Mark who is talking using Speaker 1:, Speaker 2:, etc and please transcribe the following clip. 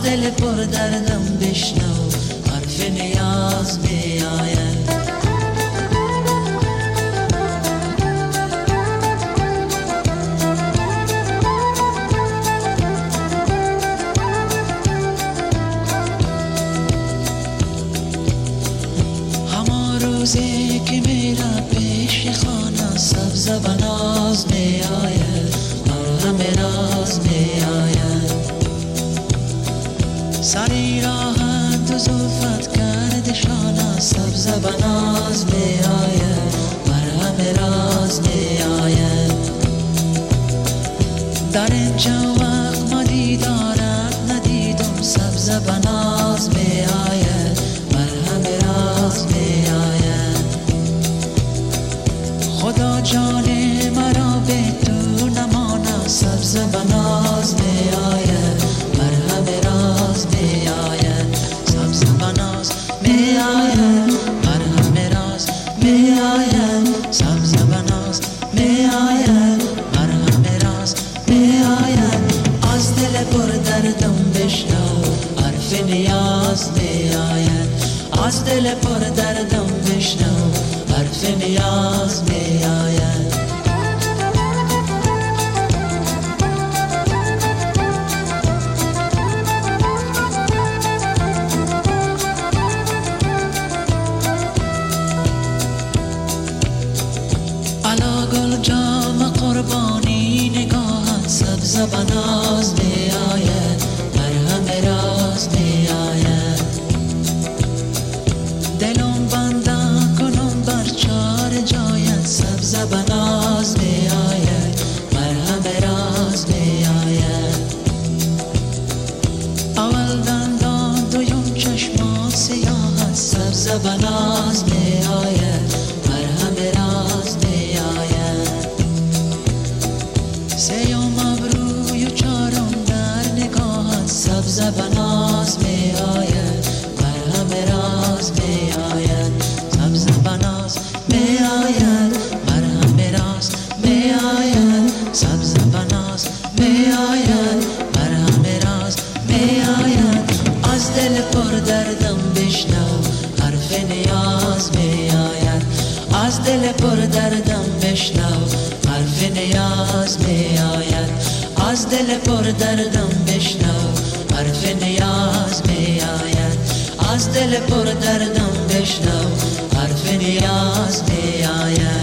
Speaker 1: دل پر دردم بشنو حرف نیاز می آید. همان روزی که میرم پیش خانه سبز و ناز می آید، مرهم راز می آید. سری راحت و زلفت کرد شانه سبز و ناز می آید، مرهم راز می آید. در اینجا وقت ما دیدارت ندیدم سبز و ناز می آید، مرهم راز می آید. خدا جان مرا به تو نمانه سبز و ناز می آید، مرهم راز می آید. سبز و ناز می آید، مرهم راز می آید. سبز و ناز می آید، مرهم راز می آید. از دل پر دردم بشنو حرف نیاز می آید. از دل پر دردم بشنو حرف نیاز می آید. علا گل جام قربانی نگاهت سبز و ناز می آید، مرهم راز می آید. دلم بندم کنم بر چار جایت سبز و ناز می آید، مرهم راز می آید. اول دندان دویم چشمان سیاهت سبز و ناز می آید، مرهم راز می آید. سیوم ابروی و چارم در نگاهت سبز و ناز می آید، مرهم راز می آید. سبز و ناز می آید، مرهم راز می آید. سبز و ناز می آید، مرهم راز می آید. از دل پر دردم بشنو حرف نیاز می آید. از دل پر دردم بشنو حرف نیاز می آید. از دل پر دردم بشنو حرف نیاز می آید. از دل پر دردم بشنو حرف نیاز می آید.